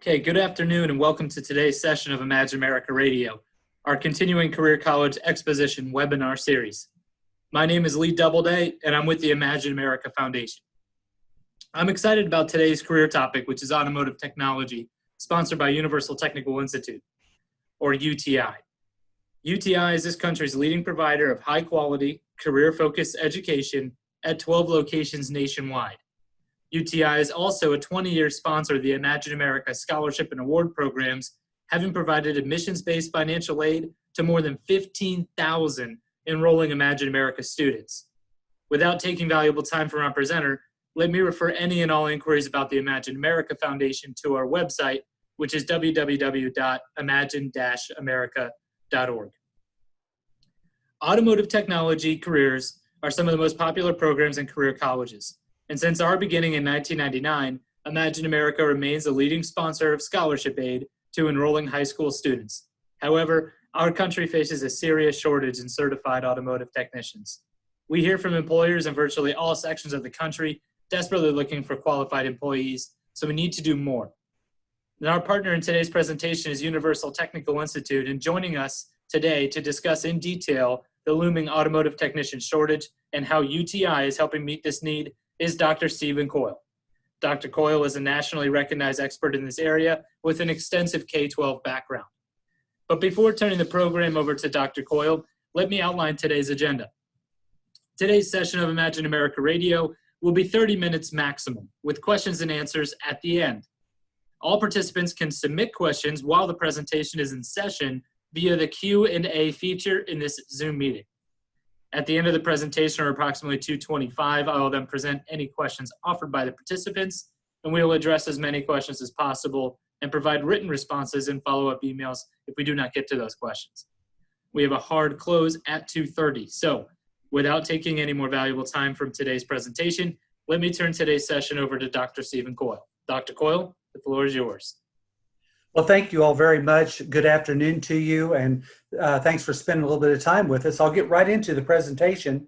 Okay, good afternoon and welcome to today's session of Imagine America Radio, our continuing Career College Exposition webinar series. My name is Lee Doubleday and I'm with the Imagine America Foundation. I'm excited about today's career topic, which is automotive technology, sponsored by Universal Technical Institute, or UTI. UTI is this country's leading provider of high-quality, career-focused education at 12 locations nationwide. UTI is also a 20-year sponsor of the Imagine America Scholarship and Award programs, having provided admissions-based financial aid to more than 15,000 enrolling Imagine America students. Without taking valuable time from our presenter, let me refer any and all inquiries about the Imagine America Foundation to our website, which is www.imagine-america.org. Automotive technology careers are some of the most popular programs in career colleges. And since our beginning in 1999, Imagine America remains the leading sponsor of scholarship aid to enrolling high school students. However, our country faces a serious shortage in certified automotive technicians. We hear from employers in virtually all sections of the country desperately looking for qualified employees, so we need to do more. And our partner in today's presentation is Universal Technical Institute, and joining us today to discuss in detail the looming automotive technician shortage and how UTI is helping meet this need is Dr. Stephen Coyle. Dr. Coyle is a nationally recognized expert in this area with an extensive K-12 background. But before turning the program over to Dr. Coyle, let me outline today's agenda. Today's session of Imagine America Radio will be 30 minutes maximum, with questions and answers at the end. All participants can submit questions while the presentation is in session via the Q&A feature in this Zoom meeting. At the end of the presentation, or approximately 2:25, I will then present any questions offered by the participants, and we will address as many questions as possible and provide written responses and follow-up emails if we do not get to those questions. We have a hard close at 2:30, so without taking any more valuable time from today's presentation, let me turn today's session over to Dr. Stephen Coyle. Dr. Coyle, the floor is yours. Well, thank you all very much. Good afternoon to you, and thanks for spending a little bit of time with us. I'll get right into the presentation.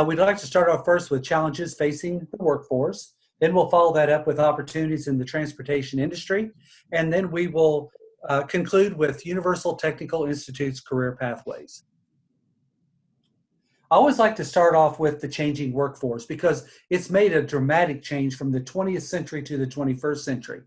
We'd like to start off first with challenges facing the workforce. Then we'll follow that up with opportunities in the transportation industry. And then we will conclude with Universal Technical Institute's career pathways. I always like to start off with the changing workforce because it's made a dramatic change from the 20th century to the 21st century.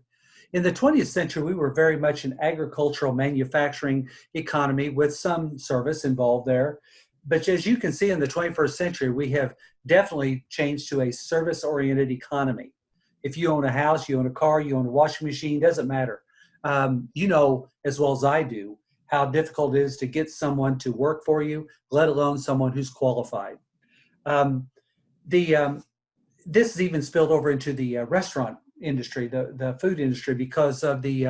In the 20th century, we were very much an agricultural manufacturing economy with some service involved there. But as you can see in the 21st century, we have definitely changed to a service-oriented economy. If you own a house, you own a car, you own a washing machine, doesn't matter. You know as well as I do how difficult it is to get someone to work for you, let alone someone who's qualified. This is even spilled over into the restaurant industry, the food industry, because of the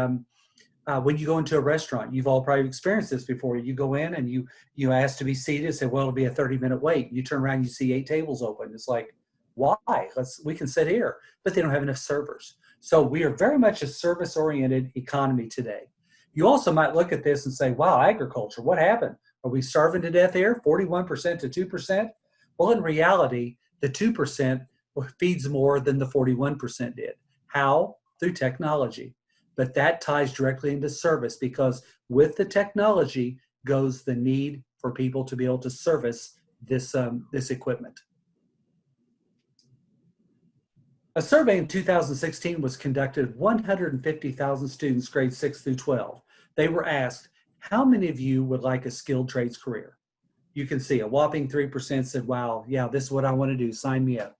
when you go into a restaurant, you've all probably experienced this before. You go in and you ask to be seated, say, well, it'll be a 30-minute wait. You turn around, you see 8 tables open. It's like, why? We can sit here, but they don't have enough servers. So we are very much a service-oriented economy today. You also might look at this and say, wow, agriculture, what happened? Are we starving to death here? 41% to 2%? Well, in reality, the 2% feeds more than the 41% did. How? Through technology. But that ties directly into service, because with the technology goes the need for people to be able to service this equipment. A survey in 2016 was conducted of 150,000 students grades 6 through 12. They were asked, how many of you would like a skilled trades career? You can see a whopping 3% said, wow, yeah, this is what I want to do, sign me up.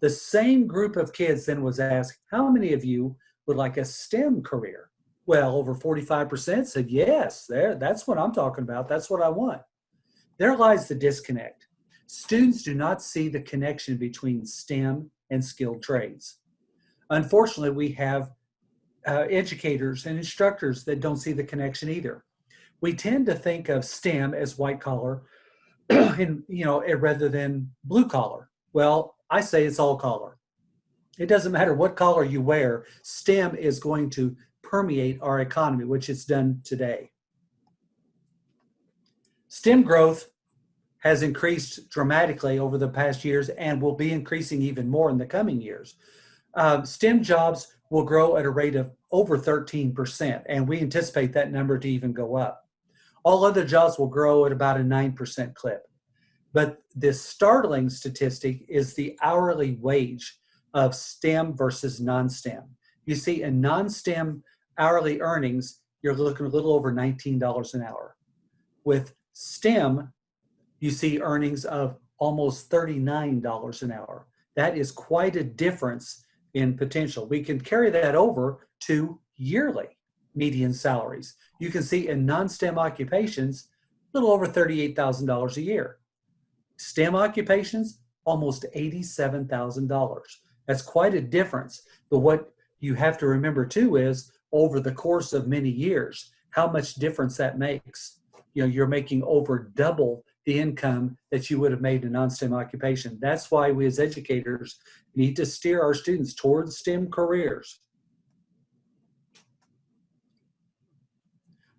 The same group of kids then was asked, how many of you would like a STEM career? Well, over 45% said, yes, that's what I'm talking about. That's what I want. There lies the disconnect. Students do not see the connection between STEM and skilled trades. Unfortunately, we have educators and instructors that don't see the connection either. We tend to think of STEM as white collar and, rather than blue collar. Well, I say it's all collar. It doesn't matter what collar you wear, STEM is going to permeate our economy, which it's done today. STEM growth has increased dramatically over the past years and will be increasing even more in the coming years. STEM jobs will grow at a rate of over 13%, and we anticipate that number to even go up. All other jobs will grow at about a 9% clip. But this startling statistic is the hourly wage of STEM versus non-STEM. You see, in non-STEM hourly earnings, you're looking a little over $19 an hour. With STEM, you see earnings of almost $39 an hour. That is quite a difference in potential. We can carry that over to yearly median salaries. You can see in non-STEM occupations, a little over $38,000 a year. STEM occupations, almost $87,000. That's quite a difference. But what you have to remember too is over the course of many years, how much difference that makes. You're making over double the income that you would have made in a non-STEM occupation. That's why we as educators need to steer our students towards STEM careers.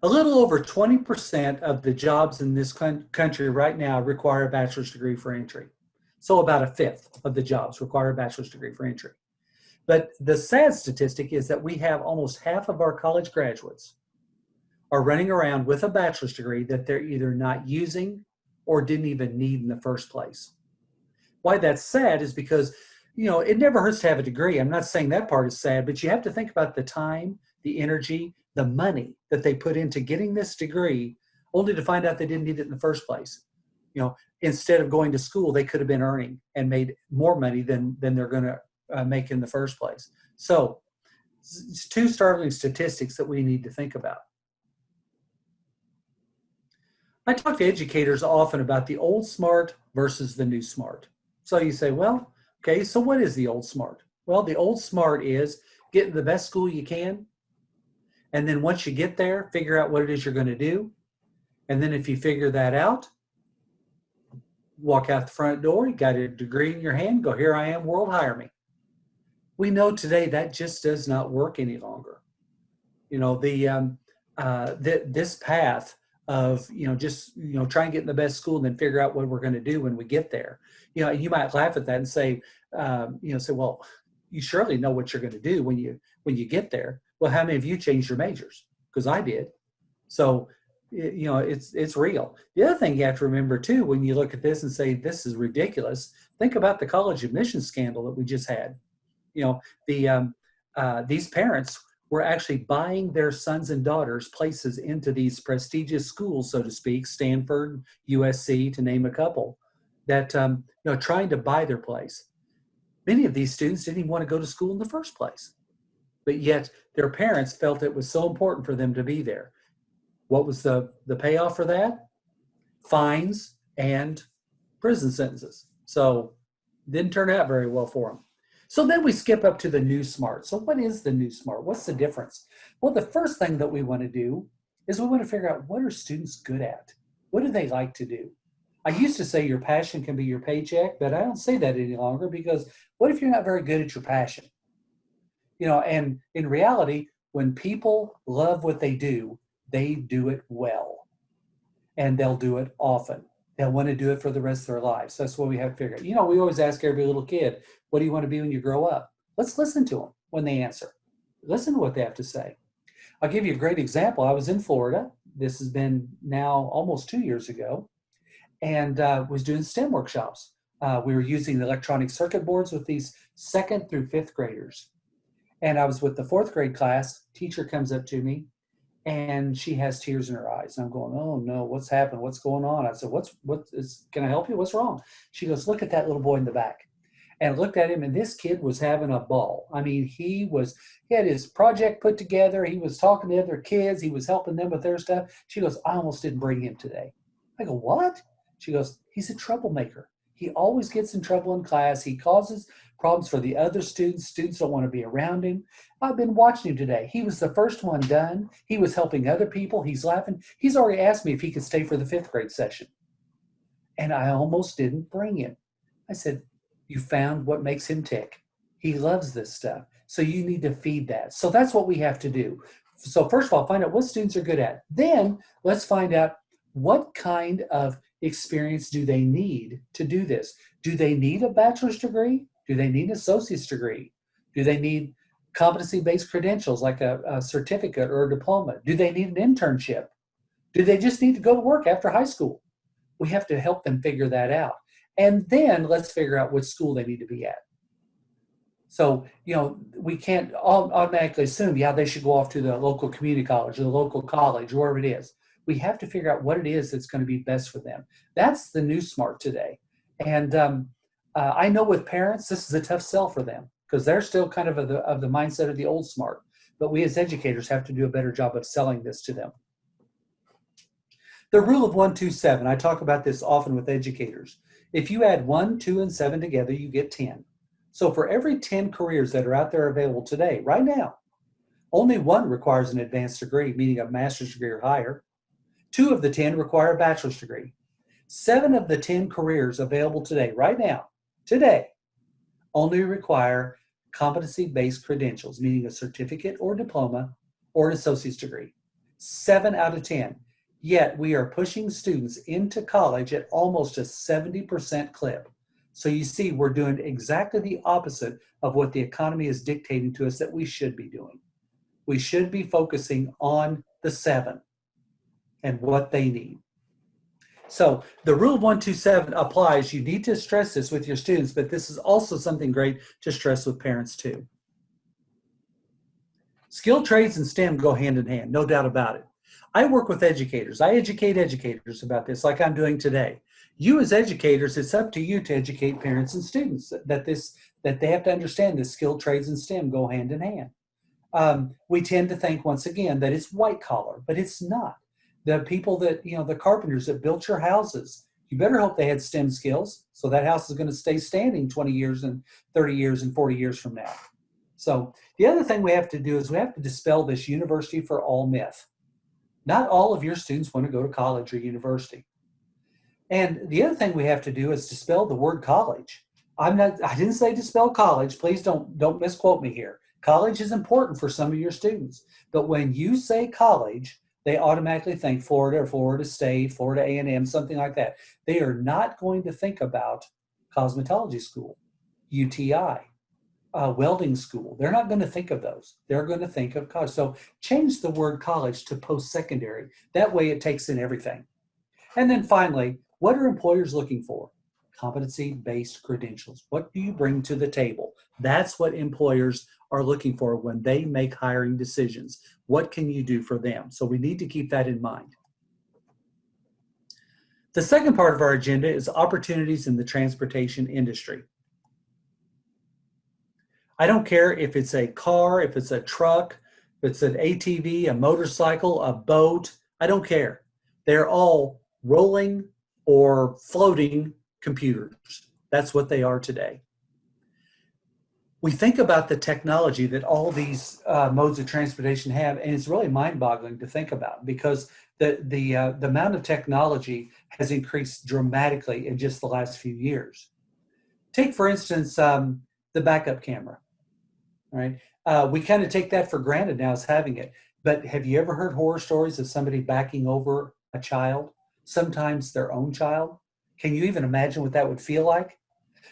A little over 20% of the jobs in this country right now require a bachelor's degree for entry. So about a fifth of the jobs require a bachelor's degree for entry. But the sad statistic is that we have almost half of our college graduates are running around with a bachelor's degree that they're either not using or didn't even need in the first place. Why that's sad is because, it never hurts to have a degree. I'm not saying that part is sad, but you have to think about the time, the energy, the money that they put into getting this degree only to find out they didn't need it in the first place. Instead of going to school, they could have been earning and made more money than they're going to make in the first place. So it's two startling statistics that we need to think about. I talk to educators often about the old smart versus the new smart. So you say, well, okay, so what is the old smart? Well, the old smart is get in the best school you can. And then once you get there, figure out what it is you're going to do. And then if you figure that out, walk out the front door, you got a degree in your hand, go, here I am, world, hire me. We know today that just does not work any longer. This path of try and get in the best school and then figure out what we're going to do when we get there. You might laugh at that and say, well, you surely know what you're going to do when you get there. Well, how many of you changed your majors? Because I did. So it's real. The other thing you have to remember too, when you look at this and say this is ridiculous, think about the college admissions scandal that we just had. These parents were actually buying their sons and daughters places into these prestigious schools, so to speak, Stanford, USC, to name a couple, that trying to buy their place. Many of these students didn't even want to go to school in the first place, but yet their parents felt it was so important for them to be there. What was the payoff for that? Fines and prison sentences. So didn't turn out very well for them. So then we skip up to the new smart. So what is the new smart? What's the difference? Well, the first thing that we want to do is we want to figure out, what are students good at? What do they like to do? I used to say your passion can be your paycheck, but I don't say that any longer, because what if you're not very good at your passion? And in reality, when people love what they do it well, and they'll do it often. They'll want to do it for the rest of their lives. That's what we have to figure out. We always ask every little kid, what do you want to be when you grow up? Let's listen to them when they answer. Listen to what they have to say. I'll give you a great example. I was in Florida. This has been now almost 2 years ago, and was doing STEM workshops. We were using the electronic circuit boards with these 2nd through 5th graders. And I was with the 4th grade class. Teacher comes up to me, and she has tears in her eyes. And I'm going, oh no, what's happened? What's going on? I said, can I help you? What's wrong? She goes, look at that little boy in the back. And looked at him, and this kid was having a ball. I mean, he had his project put together. He was talking to other kids. He was helping them with their stuff. She goes, I almost didn't bring him today. I go, what? She goes, he's a troublemaker. He always gets in trouble in class. He causes problems for the other students. Students don't want to be around him. I've been watching him today. He was the first one done. He was helping other people. He's laughing. He's already asked me if he could stay for the 5th grade session. And I almost didn't bring him. I said, you found what makes him tick. He loves this stuff. So you need to feed that. So that's what we have to do. So first of all, find out what students are good at. Then let's find out what kind of experience do they need to do this. Do they need a bachelor's degree? Do they need an associate's degree? Do they need Competency-based credentials like a certificate or a diploma. Do they need an internship? Do they just need to go to work after high school? We have to help them figure that out. And then let's figure out what school they need to be at. So, we can't automatically assume, yeah, they should go off to the local community college or the local college, or wherever it is. We have to figure out what it is that's going to be best for them. That's the new smart today. And I know with parents, this is a tough sell for them because they're still kind of the mindset of the old smart. But we as educators have to do a better job of selling this to them. The rule of 1, 2, 7, I talk about this often with educators. If you add 1, 2, and 7 together, you get 10. So for every 10 careers that are out there available today, right now, only 1 requires an advanced degree, meaning a master's degree or higher. 2 of the 10 require a bachelor's degree. 7 of the 10 careers available today, right now, today, only require competency-based credentials, meaning a certificate or diploma or an associate's degree. 7 out of 10. Yet we are pushing students into college at almost a 70% clip. So you see, we're doing exactly the opposite of what the economy is dictating to us that we should be doing. We should be focusing on the 7 and what they need. So the rule of 1, 2, 7 applies. You need to stress this with your students, but this is also something great to stress with parents too. Skilled trades and STEM go hand in hand, no doubt about it. I work with educators. I educate educators about this like I'm doing today. You as educators, it's up to you to educate parents and students that they have to understand that skilled trades and STEM go hand in hand. We tend to think, once again, that it's white collar, but it's not. The people that, the carpenters that built your houses, you better hope they had STEM skills, so that house is going to stay standing 20 years and 30 years and 40 years from now. So the other thing we have to do is we have to dispel this university for all myth. Not all of your students want to go to college or university. And the other thing we have to do is dispel the word college. I didn't say dispel college. Please don't misquote me here. College is important for some of your students. But when you say college, they automatically think Florida or Florida State, Florida A&M, something like that. They are not going to think about cosmetology school, UTI, welding school. They're not going to think of those. They're going to think of college. So change the word college to post-secondary. That way it takes in everything. And then finally, what are employers looking for? Competency-based credentials. What do you bring to the table? That's what employers are looking for when they make hiring decisions. What can you do for them? So we need to keep that in mind. The second part of our agenda is opportunities in the transportation industry. I don't care if it's a car, if it's a truck, if it's an ATV, a motorcycle, a boat, I don't care. They're all rolling or floating computers. That's what they are today. We think about the technology that all these modes of transportation have, and it's really mind-boggling to think about because the amount of technology has increased dramatically in just the last few years. Take, for instance, the backup camera. Right? We kind of take that for granted now as having it. But have you ever heard horror stories of somebody backing over a child, sometimes their own child? Can you even imagine what that would feel like?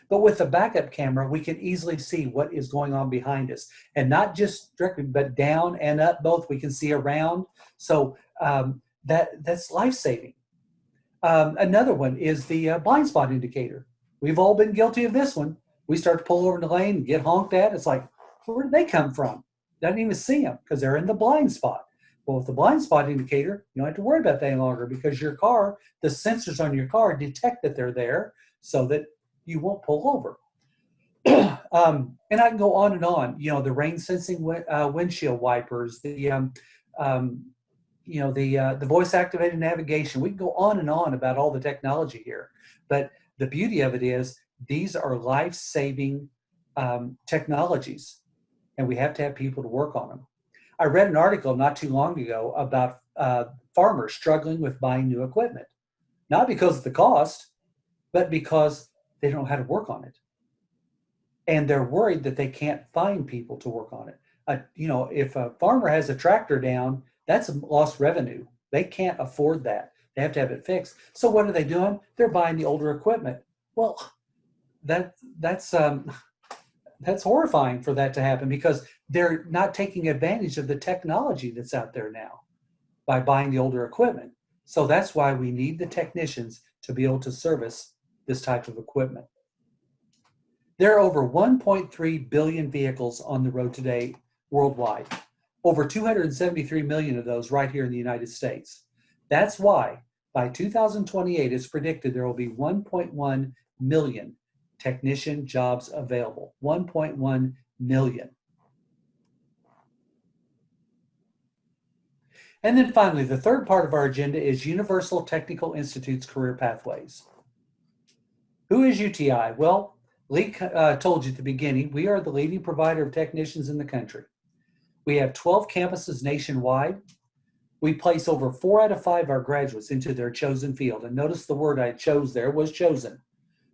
But with the backup camera, we can easily see what is going on behind us. And not just directly, but down and up both. We can see around. So that's life-saving. Another one is the blind spot indicator. We've all been guilty of this one. We start to pull over in the lane and get honked at. It's like, where did they come from? Doesn't even see them because they're in the blind spot. Well, with the blind spot indicator, you don't have to worry about that any longer because your car, the sensors on your car detect that they're there so that you won't pull over. And I can go on and on. The rain sensing windshield wipers, the voice activated navigation. We can go on and on about all the technology here. But the beauty of it is these are life-saving technologies, and we have to have people to work on them. I read an article not too long ago about farmers struggling with buying new equipment, not because of the cost, but because they don't know how to work on it. And they're worried that they can't find people to work on it. If a farmer has a tractor down, that's a lost revenue. They can't afford that. They have to have it fixed. So what are they doing? They're buying the older equipment. Well, that's That's horrifying for that to happen because they're not taking advantage of the technology that's out there now by buying the older equipment. So that's why we need the technicians to be able to service this type of equipment. There are over 1.3 billion vehicles on the road today worldwide. Over 273 million of those right here in the United States. That's why by 2028, it's predicted there will be 1.1 million technician jobs available. 1.1 million. And then finally, the third part of our agenda is Universal Technical Institute's career pathways. Who is UTI? Well, Lee told you at the beginning, we are the leading provider of technicians in the country. We have 12 campuses nationwide. We place over 4 out of 5 of our graduates into their chosen field. And notice the word I chose there was chosen,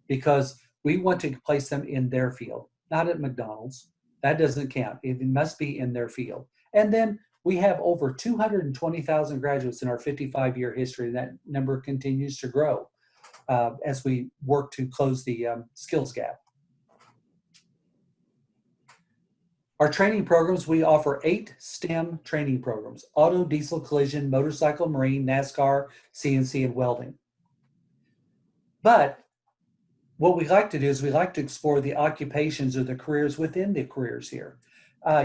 because we want to place them in their field, not at McDonald's. That doesn't count. It must be in their field. And then we have over 220,000 graduates in our 55-year history, and that number continues to grow as we work to close the skills gap. Our training programs, we offer 8 STEM training programs: auto, diesel, collision, motorcycle, marine, NASCAR, CNC, and welding. But what we like to do is we like to explore the occupations or the careers within the careers here.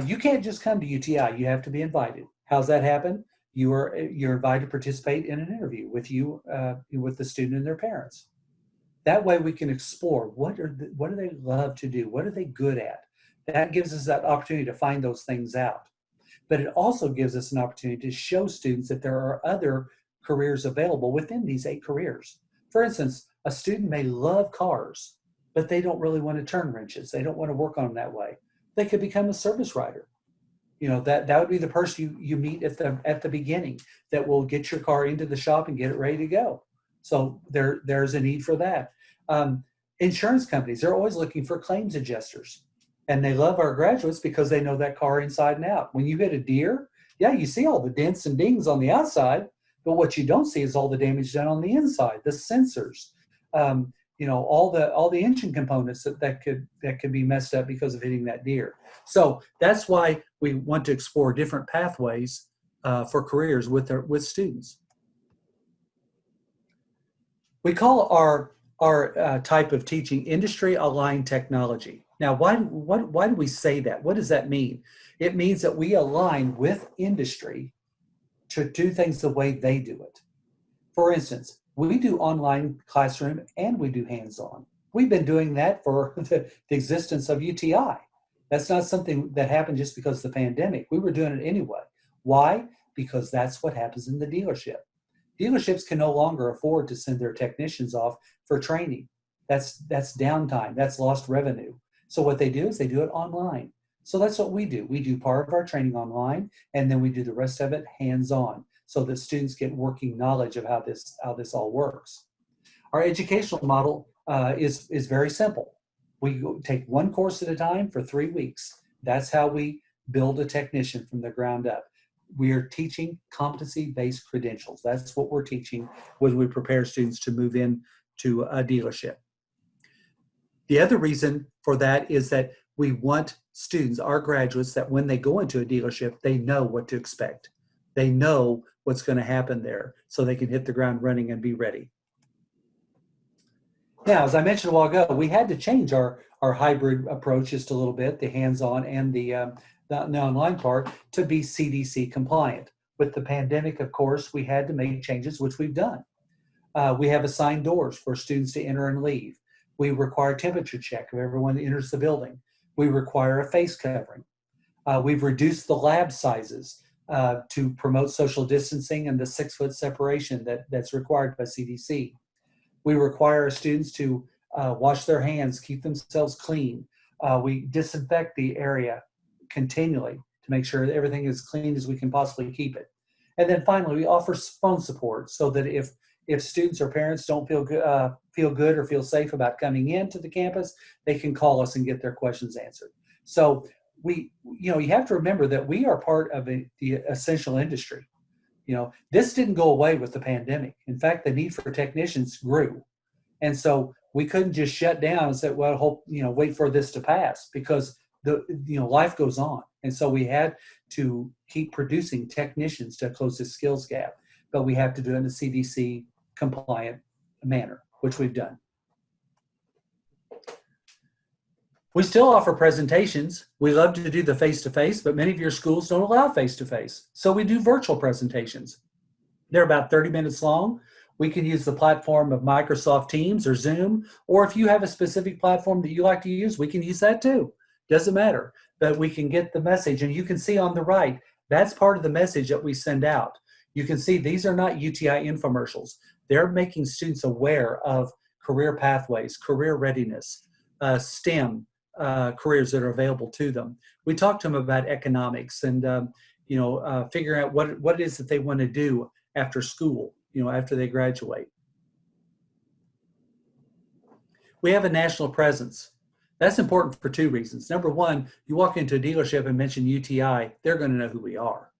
You can't just come to UTI, you have to be invited. How's that happen? You're invited to participate in an interview with with the student and their parents. That way we can explore what do they love to do? What are they good at? That gives us that opportunity to find those things out. But it also gives us an opportunity to show students that there are other careers available within these 8 careers. For instance, a student may love cars, but they don't really want to turn wrenches. They don't want to work on them that way. They could become a service writer. You know, that would be the person you meet at the beginning that will get your car into the shop and get it ready to go. So there's a need for that. Insurance companies, they're always looking for claims adjusters. And they love our graduates because they know that car inside and out. When you hit a deer, yeah, you see all the dents and dings on the outside, but what you don't see is all the damage done on the inside, the sensors, you know, all the engine components that could be messed up because of hitting that deer. So that's why we want to explore different pathways for careers with students. We call our type of teaching industry-aligned technology. Now, why do we say that? What does that mean? It means that we align with industry to do things the way they do it. For instance, we do online classroom and we do hands-on. We've been doing that for the existence of UTI. That's not something that happened just because of the pandemic. We were doing it anyway. Why? Because that's what happens in the dealership. Dealerships can no longer afford to send their technicians off for training. That's downtime. That's lost revenue. So what they do is they do it online. So that's what we do. We do part of our training online, and then we do the rest of it hands-on, so that students get working knowledge of how this all works. Our educational model is very simple. We take one course at a time for 3 weeks. That's how we build a technician from the ground up. We are teaching competency-based credentials. That's what we're teaching when we prepare students to move in to a dealership. The other reason for that is that we want students, our graduates, that when they go into a dealership, they know what to expect. They know what's going to happen there, so they can hit the ground running and be ready. Now, as I mentioned a while ago, we had to change our hybrid approach just a little bit, the hands-on and the online part, to be CDC compliant. With the pandemic, of course, we had to make changes, which we've done. We have assigned doors for students to enter and leave. We require temperature check of everyone that enters the building. We require a face covering. We've reduced the lab sizes to promote social distancing and the 6-foot separation that's required by CDC. We require our students to wash their hands, keep themselves clean. We disinfect the area continually to make sure that everything is clean as we can possibly keep it. And then finally, we offer phone support so that if students or parents don't feel good or feel safe about coming into the campus, they can call us and get their questions answered. So you have to remember that we are part of the essential industry. This didn't go away with the pandemic. In fact, the need for technicians grew. And so we couldn't just shut down and say, well, hope, wait for this to pass, because life goes on. And so we had to keep producing technicians to close this skills gap, but we have to do it in a CDC compliant manner, which we've done. We still offer presentations. We love to do the face-to-face, but many of your schools don't allow face-to-face. So we do virtual presentations. They're about 30 minutes long. We can use the platform of Microsoft Teams or Zoom, or if you have a specific platform that you like to use, we can use that too. Doesn't matter, but we can get the message. And you can see on the right, that's part of the message that we send out. You can see these are not UTI infomercials. They're making students aware of career pathways, career readiness, STEM careers that are available to them. We talk to them about economics and figuring out what it is that they want to do after school, after they graduate. We have a national presence. That's important for two reasons. Number one, you walk into a dealership and mention UTI, they're going to know who we are.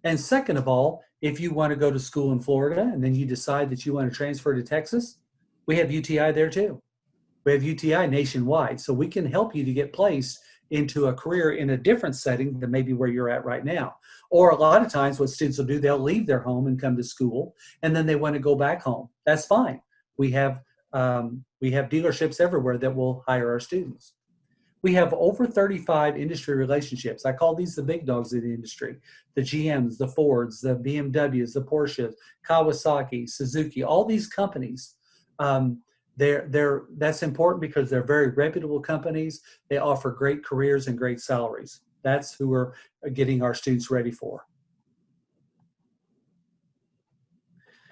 And second of all, if you want to go to school in Florida and then you decide that you want to transfer to Texas, we have UTI there too. We have UTI nationwide, so we can help you to get placed into a career in a different setting than maybe where you're at right now. Or a lot of times what students will do, they'll leave their home and come to school, and then they want to go back home. That's fine. We have dealerships everywhere that will hire our students. We have over 35 industry relationships. I call these the big dogs of the industry. The GMs, the Fords, the BMWs, the Porsches, Kawasaki, Suzuki, all these companies. That's important because they're very reputable companies. They offer great careers and great salaries. That's who we're getting our students ready for.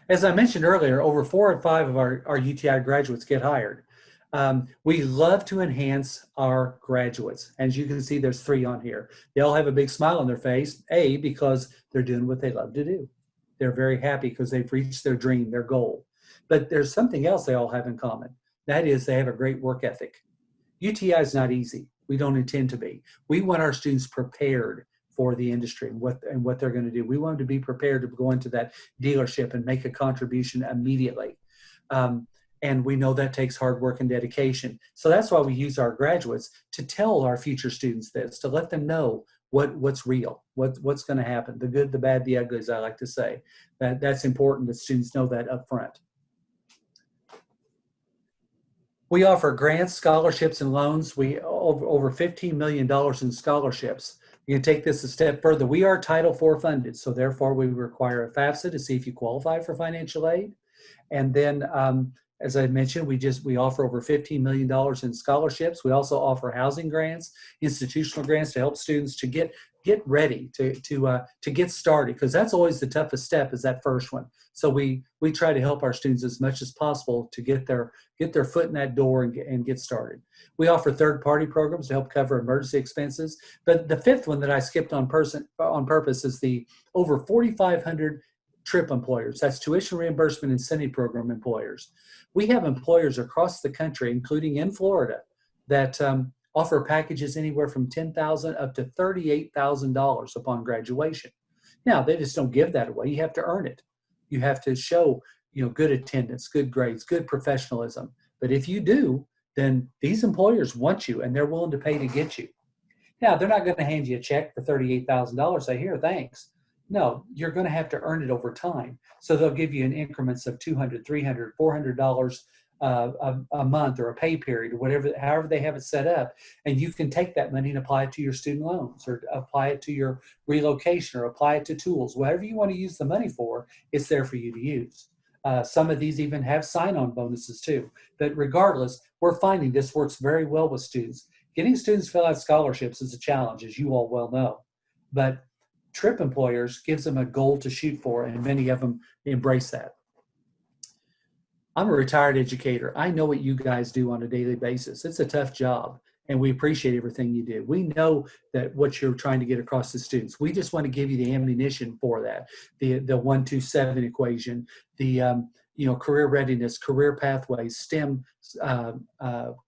As I mentioned earlier, over 4 or 5 of our UTI graduates get hired. We love to enhance our graduates. As you can see, there's 3 on here. They all have a big smile on their face, because they're doing what they love to do. They're very happy because they've reached their dream, their goal. But there's something else they all have in common. That is, they have a great work ethic. UTI is not easy. We don't intend to be. We want our students prepared for the industry and what they're going to do. We want them to be prepared to go into that dealership and make a contribution immediately. And we know that takes hard work and dedication. So that's why we use our graduates to tell our future students this, to let them know what's real, what's going to happen, the good, the bad, the ugly, as I like to say. That's important that students know that up front. We offer grants, scholarships, and loans. We over $15 million in scholarships. You can take this a step further. We are Title IV funded, so therefore we require a FAFSA to see if you qualify for financial aid. And then, as I mentioned, we offer over $15 million in scholarships. We also offer housing grants, institutional grants to help students to get ready, to get started, because that's always the toughest step, is that first one. So we try to help our students as much as possible to get their foot in that door and get started. We offer third-party programs to help cover emergency expenses. But the 5th one that I skipped on purpose is the over 4,500 TRIP employers. That's tuition reimbursement incentive program employers. We have employers across the country, including in Florida, that offer packages anywhere from $10,000 up to $38,000 upon graduation. Now, they just don't give that away. You have to earn it. You have to show, good attendance, good grades, good professionalism. But if you do, then these employers want you and they're willing to pay to get you. Now, they're not going to hand you a check for $38,000, say, here, thanks. No, you're going to have to earn it over time. So they'll give you in increments of $200, $300, $400 a month, or a pay period, or however they have it set up. And you can take that money and apply it to your student loans, or apply it to your relocation, or apply it to tools. Whatever you want to use the money for, it's there for you to use. Some of these even have sign-on bonuses too. But regardless, we're finding this works very well with students. Getting students to fill out scholarships is a challenge, as you all well know. But TRIP employers gives them a goal to shoot for, and many of them embrace that. I'm a retired educator. I know what you guys do on a daily basis. It's a tough job, and we appreciate everything you do. We know that what you're trying to get across to students. We just want to give you the ammunition for that, the 1-2-7 equation, the career readiness, career pathways, STEM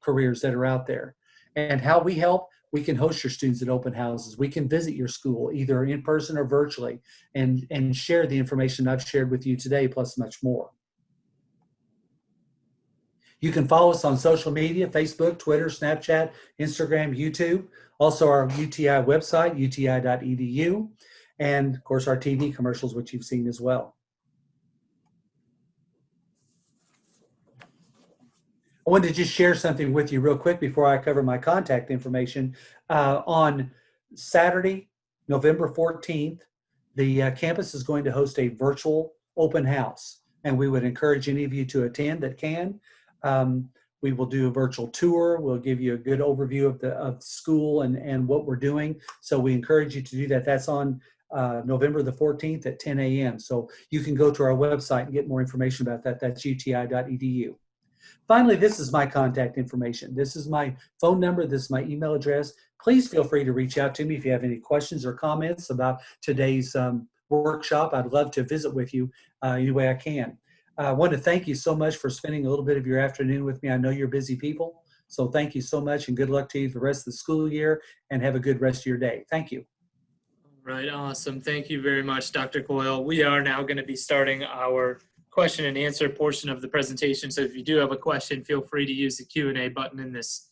careers that are out there. And how we help, we can host your students at open houses. We can visit your school either in person or virtually and share the information I've shared with you today, plus much more. You can follow us on social media, Facebook, Twitter, Snapchat, Instagram, YouTube. Also our UTI website, uti.edu. And of course our TV commercials, which you've seen as well. I wanted to just share something with you real quick before I cover my contact information. On Saturday, November 14th, the campus is going to host a virtual open house, and we would encourage any of you to attend that can. We will do a virtual tour. We'll give you a good overview of the school and what we're doing. So we encourage you to do that. That's on November the 14th at 10 a.m. So you can go to our website and get more information about that. That's uti.edu. Finally, this is my contact information. This is my phone number. This is my email address. Please feel free to reach out to me if you have any questions or comments about today's workshop. I'd love to visit with you any way I can. I want to thank you so much for spending a little bit of your afternoon with me. I know you're busy people, so thank you so much and good luck to you for the rest of the school year, and have a good rest of your day. Thank you. All right, awesome. Thank you very much, Dr. Coyle. We are now going to be starting our question and answer portion of the presentation. So if you do have a question, feel free to use the Q&A button in this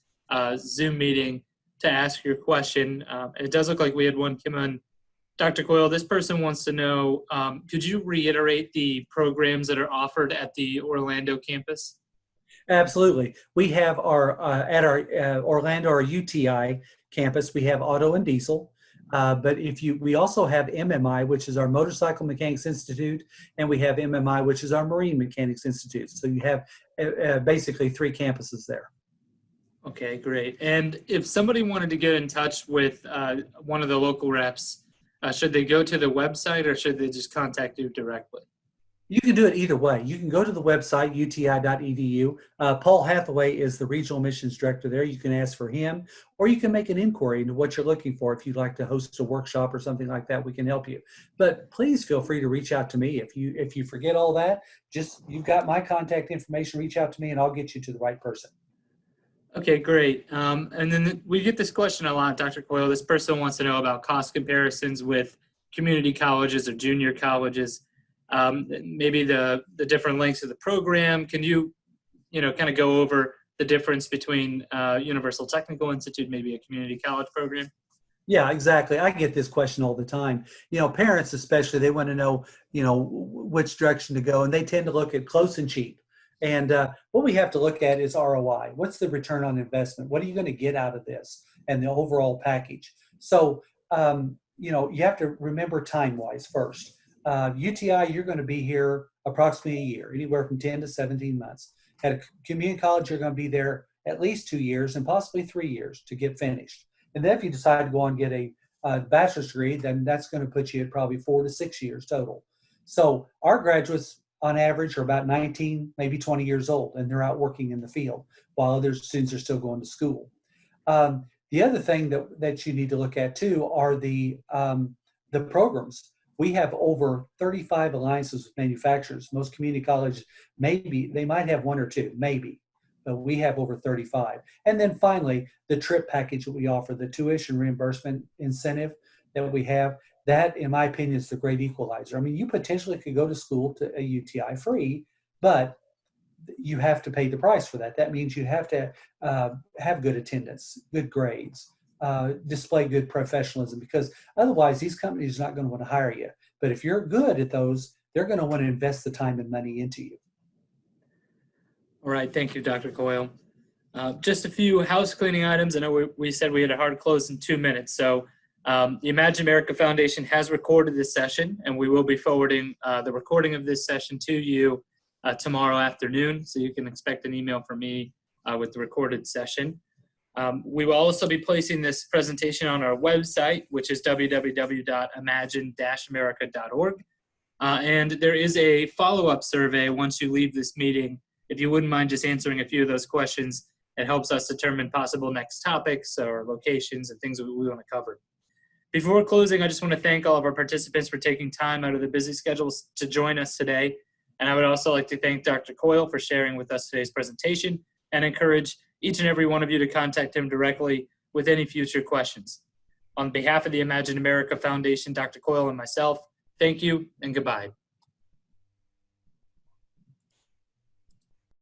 Zoom meeting to ask your question. It does look like we had one come on. Dr. Coyle, this person wants to know, could you reiterate the programs that are offered at the Orlando campus? Absolutely. We have our, at our Orlando or UTI campus, we have auto and diesel. But we also have MMI, which is our Motorcycle Mechanics Institute, and we have MMI, which is our Marine Mechanics Institute. So you have basically 3 campuses there. Okay, great. And if somebody wanted to get in touch with one of the local reps, should they go to the website or should they just contact you directly? You can do it either way. You can go to the website, uti.edu. Paul Hathaway is the regional missions director there. You can ask for him, or you can make an inquiry into what you're looking for. If you'd like to host a workshop or something like that, we can help you. But please feel free to reach out to me. If you forget all that, you've got my contact information, reach out to me and I'll get you to the right person. Okay, great. And then we get this question a lot, Dr. Coyle. This person wants to know about cost comparisons with community colleges or junior colleges. Maybe the different lengths of the program. Can you kind of go over the difference between Universal Technical Institute, maybe a community college program? Yeah, exactly. I get this question all the time. Parents especially, they want to know, which direction to go, and they tend to look at close and cheap. And what we have to look at is ROI. What's the return on investment? What are you going to get out of this and the overall package? So, you have to remember time-wise first. UTI, you're going to be here approximately a year, anywhere from 10 to 17 months. At a community college, you're going to be there at least 2 years and possibly 3 years to get finished. And then if you decide to go on and get a bachelor's degree, then that's going to put you at probably 4 to 6 years total. So our graduates on average are about 19, maybe 20 years old, and they're out working in the field while other students are still going to school. The other thing that you need to look at too are the programs. We have over 35 alliances with manufacturers. Most community colleges, maybe they might have 1 or 2, maybe, but we have over 35. And then finally, the trip package that we offer, the tuition reimbursement incentive that we have, that, in my opinion, is the great equalizer. I mean, you potentially could go to school to a UTI free, but you have to pay the price for that. That means you have to have good attendance, good grades, display good professionalism, because otherwise these companies are not going to want to hire you. But if you're good at those, they're going to want to invest the time and money into you. All right, thank you, Dr. Coyle. Just a few house cleaning items. I know we said we had a hard close in 2 minutes. So the Imagine America Foundation has recorded this session, and we will be forwarding the recording of this session to you tomorrow afternoon. So you can expect an email from me with the recorded session. We will also be placing this presentation on our website, which is www.imagine-america.org. And there is a follow-up survey once you leave this meeting. If you wouldn't mind just answering a few of those questions, it helps us determine possible next topics or locations and things that we want to cover. Before closing, I just want to thank all of our participants for taking time out of their busy schedules to join us today. And I would also like to thank Dr. Coyle for sharing with us today's presentation and encourage each and every one of you to contact him directly with any future questions. On behalf of the Imagine America Foundation, Dr. Coyle and myself, thank you and goodbye.